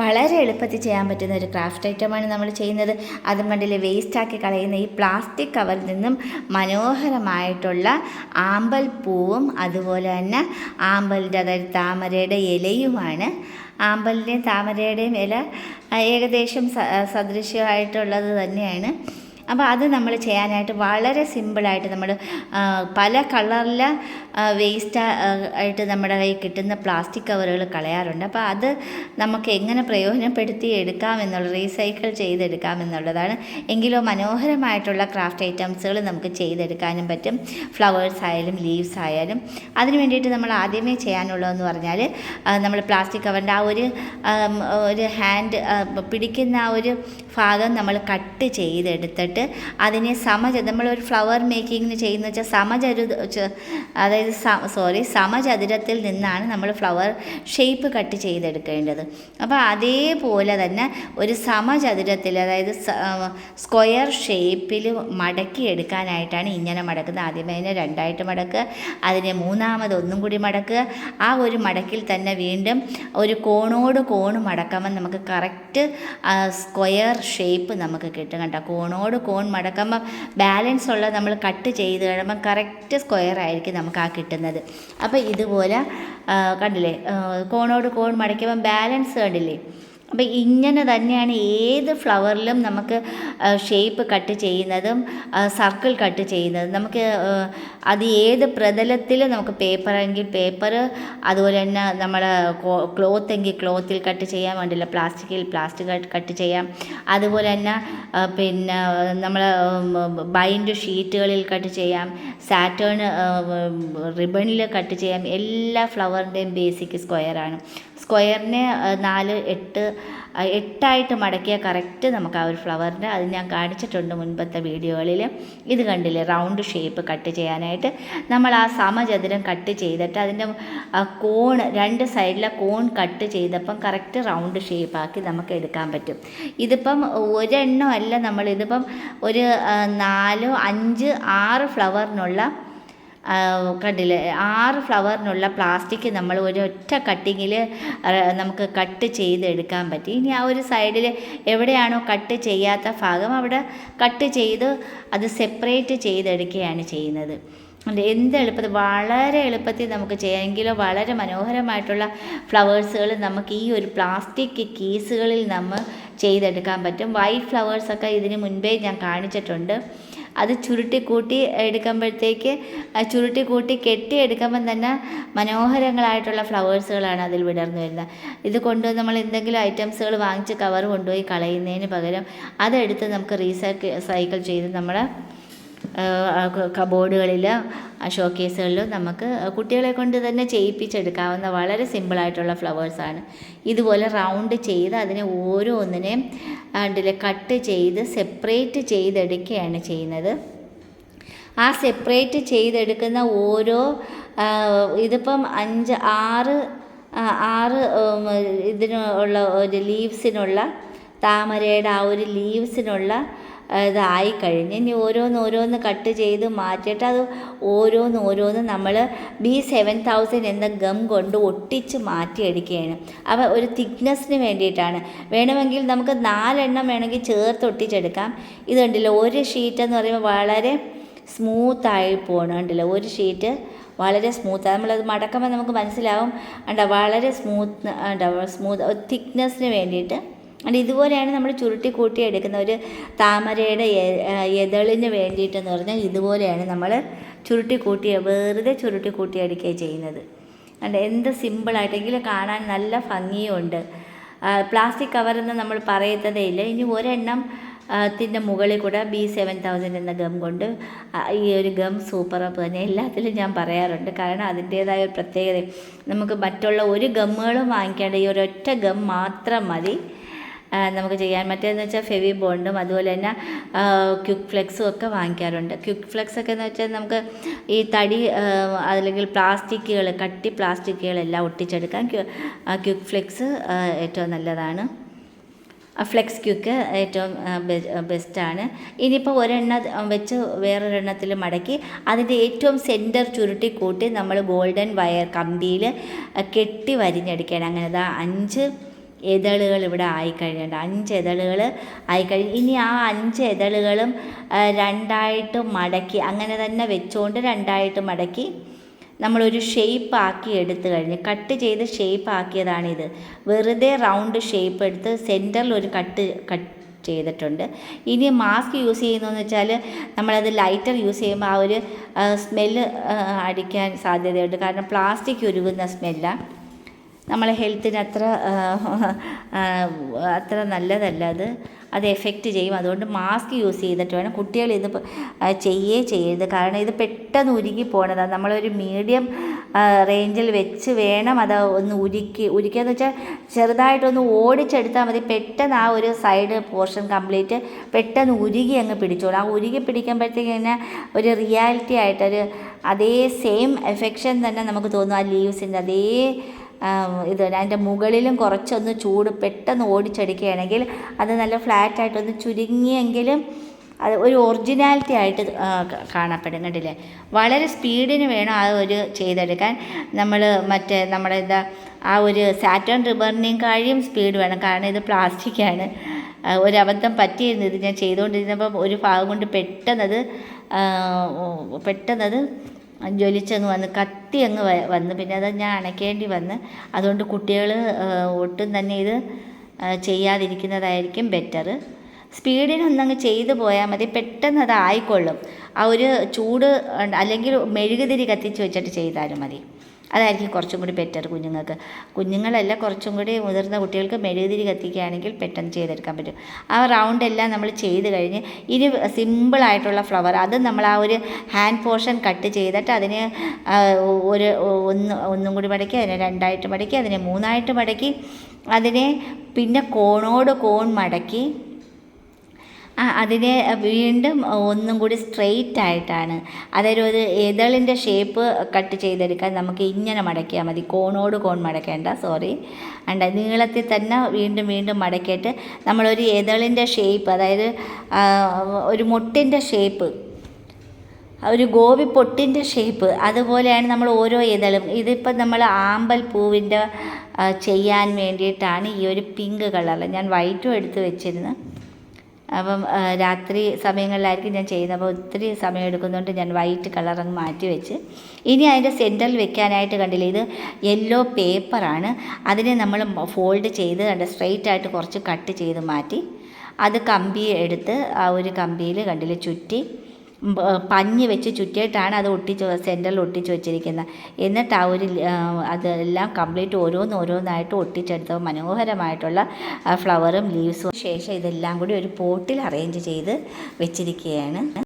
വളരെ എളുപ്പത്തിൽ ചെയ്യാൻ പറ്റുന്ന ഒരു ക്രാഫ്റ്റ് ഐറ്റമാണ് നമ്മൾ ചെയ്യുന്നത്. അതും കണ്ടില്ലേ, വേസ്റ്റാക്കി കളയുന്ന ഈ പ്ലാസ്റ്റിക് കവറിൽ നിന്നും മനോഹരമായിട്ടുള്ള ആമ്പൽ പൂവും അതുപോലെ തന്നെ ആമ്പലിൻ്റെ, അതായത് താമരയുടെ ഇലയുമാണ്. ആമ്പലിൻ്റെയും താമരയുടെയും ഇല ഏകദേശം സദൃശ്യമായിട്ടുള്ളത് തന്നെയാണ്. അപ്പോൾ അത് നമ്മൾ ചെയ്യാനായിട്ട് വളരെ സിമ്പിളായിട്ട് നമ്മൾ പല കളറിൽ വേസ്റ്റ് ആയിട്ട് നമ്മുടെ കയ്യിൽ കിട്ടുന്ന പ്ലാസ്റ്റിക് കവറുകൾ കളയാറുണ്ട്. അപ്പോൾ അത് നമുക്ക് എങ്ങനെ പ്രയോജനപ്പെടുത്തി എടുക്കാമെന്നുള്ള, റീസൈക്കിൾ ചെയ്തെടുക്കാമെന്നുള്ളതാണ്. എങ്കിലോ മനോഹരമായിട്ടുള്ള ക്രാഫ്റ്റ് ഐറ്റംസുകൾ നമുക്ക് ചെയ്തെടുക്കാനും പറ്റും. ഫ്ലവേഴ്സ് ആയാലും ലീവ്സ് ആയാലും. അതിന് വേണ്ടിയിട്ട് നമ്മൾ ആദ്യമേ ചെയ്യാനുള്ളതെന്ന് പറഞ്ഞാൽ, നമ്മൾ പ്ലാസ്റ്റിക് കവറിൻ്റെ ആ ഒരു ഹാൻഡ് പിടിക്കുന്ന ആ ഒരു ഭാഗം നമ്മൾ കട്ട് ചെയ്തെടുത്തിട്ട് അതിനെ നമ്മളൊരു ഫ്ലവർ മേക്കിങ്ങിന് ചെയ്യുന്ന വെച്ചാൽ സമചതുരത്തിൽ നിന്നാണ് നമ്മൾ ഫ്ലവർ ഷേപ്പ് കട്ട് ചെയ്തെടുക്കേണ്ടത്. അപ്പോൾ അതേപോലെ തന്നെ ഒരു സമചതുരത്തിൽ, അതായത് സ്ക്വയർ ഷേപ്പിൽ മടക്കി എടുക്കാനായിട്ടാണ് ഇങ്ങനെ മടക്കുന്നത്. ആദ്യമേ അതിനെ രണ്ടായിട്ട് മടക്കുക, അതിനെ മൂന്നാമത് ഒന്നും കൂടി മടക്കുക. ആ ഒരു മടക്കിൽ തന്നെ വീണ്ടും ഒരു കോണോട് കോണ് മടക്കുമ്പോൾ നമുക്ക് കറക്റ്റ് സ്ക്വയർ ഷേപ്പ് നമുക്ക് കിട്ടും. കണ്ടോ, കോണോട് കോൺ മടക്കുമ്പോൾ ബാലൻസ് ഉള്ള നമ്മൾ കട്ട് ചെയ്ത് കഴിയുമ്പോൾ കറക്റ്റ് സ്ക്വയർ ആയിരിക്കും നമുക്ക് ആ കിട്ടുന്നത്. അപ്പോൾ ഇതുപോലെ കണ്ടില്ലേ, കോണോട് കോൺ മടക്കുമ്പോൾ ബാലൻസ് കണ്ടില്ലേ. അപ്പോൾ ഇങ്ങനെ തന്നെയാണ് ഏത് ഫ്ലവറിലും നമുക്ക് ഷേപ്പ് കട്ട് ചെയ്യുന്നതും സർക്കിൾ കട്ട് ചെയ്യുന്നതും. നമുക്ക് അത് ഏത് പ്രതലത്തിൽ നമുക്ക് പേപ്പറെങ്കിൽ പേപ്പർ, അതുപോലെ തന്നെ നമ്മൾ ക്ലോത്ത് എങ്കിൽ ക്ലോത്തിൽ കട്ട് ചെയ്യാൻ വേണ്ടില്ല, പ്ലാസ്റ്റിക് കട്ട് ചെയ്യാം. അതുപോലെ തന്നെ പിന്നെ നമ്മൾ ബൈൻഡ് ഷീറ്റുകളിൽ കട്ട് ചെയ്യാം, സാറ്റേൺ റിബണിൽ കട്ട് ചെയ്യാം. എല്ലാ ഫ്ലവറിൻ്റെയും ബേസിക് സ്ക്വയറാണ്. സ്ക്വയറിനെ 8 മടക്കിയാൽ കറക്റ്റ് നമുക്ക് ആ ഒരു ഫ്ലവറിൻ്റെ, അത് ഞാൻ കാണിച്ചിട്ടുണ്ട് മുൻപത്തെ വീഡിയോകളിൽ. ഇത് കണ്ടില്ലേ, റൗണ്ട് ഷേപ്പ് കട്ട് ചെയ്യാനായിട്ട് നമ്മൾ ആ സമചതുരം കട്ട് ചെയ്തിട്ട് അതിൻ്റെ കോൺ, രണ്ട് സൈഡിലെ കോൺ കട്ട് ചെയ്തപ്പം കറക്റ്റ് റൗണ്ട് ഷേപ്പാക്കി നമുക്ക് എടുക്കാൻ പറ്റും. ഇതിപ്പം ഒരെണ്ണമല്ല, നമ്മളിതിപ്പം ഒരു 4, 5, 6 ഫ്ലവറിനുള്ള കണ്ടില്ലേ, 6 ഫ്ലവറിനുള്ള പ്ലാസ്റ്റിക് നമ്മൾ ഒരൊറ്റ കട്ടിങ്ങിൽ നമുക്ക് കട്ട് ചെയ്തെടുക്കാൻ പറ്റി. ഇനി ആ ഒരു സൈഡിൽ എവിടെയാണോ കട്ട് ചെയ്യാത്ത ഭാഗം അവിടെ കട്ട് ചെയ്ത് അത് സെപ്പറേറ്റ് ചെയ്തെടുക്കുകയാണ് ചെയ്യുന്നത്. എന്ത് എളുപ്പത്തിൽ, വളരെ എളുപ്പത്തിൽ നമുക്ക് ചെയ്യാമെങ്കിലോ വളരെ മനോഹരമായിട്ടുള്ള ഫ്ലവേഴ്സുകൾ നമുക്ക് ഈ ഒരു പ്ലാസ്റ്റിക് കീസുകളിൽ നമ്മൾ ചെയ്തെടുക്കാൻ പറ്റും. വൈറ്റ് ഫ്ലവേഴ്സൊക്കെ ഇതിന് മുൻപേ ഞാൻ കാണിച്ചിട്ടുണ്ട്. അത് ചുരുട്ടിക്കൂട്ടി എടുക്കുമ്പോഴത്തേക്ക്, ചുരുട്ടിക്കൂട്ടി കെട്ടിയെടുക്കുമ്പം തന്നെ മനോഹരങ്ങളായിട്ടുള്ള ഫ്ലവേഴ്സുകളാണ് അതിൽ വിടർന്നു വരുന്നത്. ഇത് കൊണ്ടുവന്ന് നമ്മൾ എന്തെങ്കിലും ഐറ്റംസുകൾ വാങ്ങിച്ച് കവർ കൊണ്ടുപോയി കളയുന്നതിന് പകരം അതെടുത്ത് നമുക്ക് റീസൈക്കിൾ ചെയ്ത് നമ്മുടെ കബോർഡുകളിൽ, ഷോക്കേസുകളിലും നമുക്ക് കുട്ടികളെ കൊണ്ട് തന്നെ ചെയ്യിപ്പിച്ചെടുക്കാവുന്ന വളരെ സിമ്പിളായിട്ടുള്ള ഫ്ലവേഴ്സാണ്. ഇതുപോലെ റൗണ്ട് ചെയ്ത് അതിനെ ഓരോന്നിനെയും കട്ട് ചെയ്ത് സെപ്പറേറ്റ് ചെയ്തെടുക്കുകയാണ് ചെയ്യുന്നത്. ആ സെപ്പറേറ്റ് ചെയ്തെടുക്കുന്ന ഓരോ ഇതിപ്പം 5, 6 ഇതിനുള്ള ഒരു ലീവ്സിനുള്ള, താമരയുടെ ആ ഒരു ലീവ്സിനുള്ള ഇതായിക്കഴിഞ്ഞ് ഇനി ഓരോന്ന് കട്ട് ചെയ്ത് മാറ്റിയിട്ട് അത് ഓരോന്ന് നമ്മൾ B7000 എന്ന ഗം കൊണ്ട് ഒട്ടിച്ച് മാറ്റിയെടുക്കുകയാണ്. അപ്പോൾ ഒരു തിക്നെസ്സിന് വേണ്ടിയിട്ടാണ്. വേണമെങ്കിൽ നമുക്ക് 4 എണ്ണം വേണമെങ്കിൽ ചേർത്ത് ഒട്ടിച്ചെടുക്കാം. ഇത് കണ്ടില്ല, ഒരു ഷീറ്റ് എന്ന് പറയുമ്പോൾ വളരെ സ്മൂത്തായി പോകണം. കണ്ടില്ല, ഒരു ഷീറ്റ് വളരെ സ്മൂത്താണ്. നമ്മളത് മടക്കുമ്പോൾ നമുക്ക് മനസ്സിലാവും. വളരെ സ്മൂത്ത് തിക്നെസ്സിന് വേണ്ടിയിട്ട്. ഇതുപോലെയാണ് നമ്മൾ ചുരുട്ടി കൂട്ടി എടുക്കുന്ന ഒരു താമരയുടെ എതളിന് വേണ്ടിയിട്ടെന്ന് പറഞ്ഞാൽ ഇതുപോലെയാണ് നമ്മൾ വെറുതെ ചുരുട്ടി കൂട്ടി എടുക്കുകയാണ് ചെയ്യുന്നത്. എന്ത് സിമ്പിളായിട്ടെങ്കിലും കാണാൻ നല്ല ഭംഗിയുണ്ട്. പ്ലാസ്റ്റിക് കവറെന്ന് നമ്മൾ പറയത്തതേ ഇല്ല. ഇനി ഒരെണ്ണം ത്തിൻ്റെ മുകളിൽ കൂടെ B7000 എന്ന ഗം കൊണ്ട്, ഈ ഒരു ഗം സൂപ്പർ അപ്പ് തന്നെ എല്ലാത്തിലും ഞാൻ പറയാറുണ്ട്. കാരണം അതിൻ്റേതായ ഒരു പ്രത്യേകത, നമുക്ക് മറ്റുള്ള ഒരു ഗമ്മുകളും വാങ്ങിക്കേണ്ട, ഈ ഒരൊറ്റ ഗം മാത്രം മതി നമുക്ക് ചെയ്യാൻ. മറ്റേതെന്ന് വെച്ചാൽ ഫെവി ബോണ്ടും അതുപോലെ തന്നെ ക്വിക്ക് ഫ്ലെക്സും ഒക്കെ വാങ്ങിക്കാറുണ്ട്. ക്വിക്ക് ഫ്ലെക്സ് ഒക്കെ എന്ന് വെച്ചാൽ നമുക്ക് ഈ തടി അല്ലെങ്കിൽ പ്ലാസ്റ്റിക്കുകൾ, കട്ടി പ്ലാസ്റ്റിക്കുകളെല്ലാം ഒട്ടിച്ചെടുക്കാൻ ക്വിക്ക് ഫ്ലെക്സ് ഏറ്റവും നല്ലതാണ്. ഫ്ലെക്സ് ക്വിക്ക് ഏറ്റവും ബെസ്റ്റാണ്. ഇനിയിപ്പോൾ ഒരെണ്ണം വെച്ച് വേറൊരെണ്ണത്തിൽ മടക്കി അതിൻ്റെ ഏറ്റവും സെൻറ്റർ ചുരുട്ടി കൂട്ടി നമ്മൾ ഗോൾഡൻ വയർ കമ്പിയിൽ കെട്ടി വരിഞ്ഞെടുക്കുകയാണ്. അങ്ങനെ 5 ഇതളുകൾ ഇവിടെ ആയിക്കഴിഞ്ഞിട്ടുണ്ട്. 5 ഇതളുകൾ ആയിക്കഴിഞ്ഞ് ഇനി ആ 5 ഇതളുകളും രണ്ടായിട്ട് മടക്കി അങ്ങനെ തന്നെ വെച്ചുകൊണ്ട് രണ്ടായിട്ട് മടക്കി നമ്മളൊരു ഷേപ്പ് ആക്കി എടുത്തു കഴിഞ്ഞ് കട്ട് ചെയ്ത് ഷേപ്പ് ആക്കിയതാണിത്. വെറുതെ റൗണ്ട് ഷേപ്പ് എടുത്ത് സെൻറ്ററിൽ ഒരു കട്ട് ചെയ്തിട്ടുണ്ട്. ഇനി മാസ്ക് യൂസ് ചെയ്യുന്നതെന്ന് വെച്ചാൽ നമ്മളത് ലൈറ്റർ യൂസ് ചെയ്യുമ്പോൾ ആ ഒരു സ്മെല്ല് അടിക്കാൻ സാധ്യതയുണ്ട്. കാരണം പ്ലാസ്റ്റിക് ഉരുകുന്ന സ്മെല്ലാണ്. നമ്മളെ ഹെൽത്തിന് അത്ര നല്ലതല്ല അത് എഫക്റ്റ് ചെയ്യും. അതുകൊണ്ട് മാസ്ക് യൂസ് ചെയ്തിട്ട് വേണം കുട്ടികൾ ഇത് ചെയ്യരുത്. കാരണം ഇത് പെട്ടെന്ന് ഉരുകി പോകണതാണ്. നമ്മളൊരു മീഡിയം റേഞ്ചിൽ വെച്ച് വേണം അത് ഒന്ന് ഉരുക്കിയെന്ന് വെച്ചാൽ ചെറുതായിട്ടൊന്ന് ഓടിച്ചെടുത്താൽ മതി. പെട്ടെന്ന് ആ ഒരു സൈഡ് പോർഷൻ കംപ്ലീറ്റ് പെട്ടെന്ന് ഉരുകി അങ്ങ് പിടിച്ചോളും. ആ ഉരുകി പിടിക്കുമ്പോഴത്തേക്ക് തന്നെ ഒരു റിയാലിറ്റി ആയിട്ടൊരു അതേ സെയിം എഫെക്ഷൻ തന്നെ നമുക്ക് തോന്നും. ആ ലീവ്സിൻ്റെ അതേ അതിൻ്റെ മുകളിലും കുറച്ചൊന്ന് ചൂട് പെട്ടെന്ന് ഓടിച്ചെടുക്കുകയാണെങ്കിൽ അത് നല്ല ഫ്ലാറ്റായിട്ടൊന്ന് ചുരുങ്ങിയെങ്കിലും അത് ഒരു ഒറിജിനാലിറ്റി ആയിട്ട് കാണപ്പെടും. കണ്ടില്ലേ? വളരെ സ്പീഡിന് വേണം ആ ഒരു ചെയ്തെടുക്കാൻ. നമ്മൾ നമ്മുടെ ആ ഒരു സാറ്റേൺ റിബണിനെയും കഴിയും സ്പീഡ് വേണം. കാരണം ഇത് പ്ലാസ്റ്റിക്കാണ്. ഒരബദ്ധം പറ്റിയിരുന്നു. ഇത് ഞാൻ ചെയ്തുകൊണ്ടിരുന്നപ്പം ഒരു ഭാഗം കൊണ്ട് പെട്ടെന്നത് ജ്വലിച്ചങ്ങ് വന്ന് കത്തി അങ്ങ് വന്ന് പിന്നെ അത് ഞാൻ അണയ്ക്കേണ്ടി വന്ന്. അതുകൊണ്ട് കുട്ടികൾ ഒട്ടും തന്നെ ഇത് ചെയ്യാതിരിക്കുന്നതായിരിക്കും ബെറ്റർ. സ്പീഡിനൊന്നങ്ങ് ചെയ്തു പോയാൽ മതി. പെട്ടെന്ന് അത് ആയിക്കൊള്ളും. ആ ഒരു ചൂട് അല്ലെങ്കിൽ മെഴുകുതിരി കത്തിച്ച് വെച്ചിട്ട് ചെയ്താലും മതി. അതായിരിക്കും കുറച്ചും കൂടി ബെറ്റർ കുഞ്ഞുങ്ങളല്ല കുറച്ചും കൂടി മുതിർന്ന കുട്ടികൾക്ക് മെഴുകുതിരി കത്തിക്കുകയാണെങ്കിൽ പെട്ടെന്ന് ചെയ്തെടുക്കാൻ പറ്റും. ആ റൗണ്ട് എല്ലാം നമ്മൾ ചെയ്ത് കഴിഞ്ഞ് ഇനി സിമ്പിളായിട്ടുള്ള ഫ്ലവർ അത് നമ്മൾ ആ ഒരു ഹാൻഡ് പോർഷൻ കട്ട് ചെയ്തിട്ട് അതിനെ ഒന്നും കൂടി മടക്കി അതിനെ 2ആയിട്ട് മടക്കി അതിനെ 3ആയിട്ട് മടക്കി അതിനെ പിന്നെ കോണോട് കോൺ മടക്കി അതിനെ വീണ്ടും ഒന്നും കൂടി സ്ട്രെയിറ്റ് ആയിട്ടാണ്. അതായത് ഒരു ഇതളിൻ്റെ ഷേപ്പ് കട്ട് ചെയ്തെടുക്കാൻ നമുക്ക് ഇങ്ങനെ മടക്കിയാൽ മതി. കോണോട് കോൺ മടക്കേണ്ട, നീളത്തിൽ തന്നെ വീണ്ടും മടക്കിയിട്ട് നമ്മളൊരു ഇതളിൻ്റെ ഷേപ്പ്, അതായത് ഒരു മുട്ടിൻ്റെ ഷേപ്പ്, ഒരു ഗോപി പൊട്ടിൻ്റെ ഷേപ്പ്, അതുപോലെയാണ് നമ്മൾ ഓരോ ഇതളും. ഇതിപ്പം നമ്മൾ ആമ്പൽ പൂവിൻ്റെ ചെയ്യാൻ വേണ്ടിയിട്ടാണ് ഈ ഒരു പിങ്ക് കളറിൽ ഞാൻ വൈറ്റും എടുത്ത് വെച്ചിരുന്നു. അപ്പം രാത്രി സമയങ്ങളിലായിരിക്കും ഞാൻ ചെയ്യുന്നത്. അപ്പോൾ ഒത്തിരി സമയം എടുക്കുന്നതുകൊണ്ട് ഞാൻ വൈറ്റ് കളർ അങ്ങ് മാറ്റി വെച്ച് ഇനി അതിൻ്റെ സെൻറ്ററിൽ വെക്കാനായിട്ട് കണ്ടില്ലേ, ഇത് യെല്ലോ പേപ്പറാണ്. അതിനെ നമ്മൾ ഫോൾഡ് ചെയ്ത് സ്ട്രെയിറ്റ് ആയിട്ട് കുറച്ച് കട്ട് ചെയ്ത് മാറ്റി അത് കമ്പി എടുത്ത് ആ ഒരു കമ്പിയിൽ കണ്ടില്ലേ ചുറ്റി പഞ്ഞി വെച്ച് ചുറ്റിയിട്ടാണ് അത് സെൻറ്ററിൽ ഒട്ടിച്ച് വെച്ചിരിക്കുന്നത്. എന്നിട്ട് ആ ഒരു അതെല്ലാം കംപ്ലീറ്റ് ഓരോന്നായിട്ട് ഒട്ടിച്ചെടുത്ത മനോഹരമായിട്ടുള്ള ഫ്ലവറും ലീവ്സും ശേഷം ഇതെല്ലാം കൂടി ഒരു പോട്ടിൽ അറേഞ്ച് ചെയ്ത് വെച്ചിരിക്കുകയാണ്.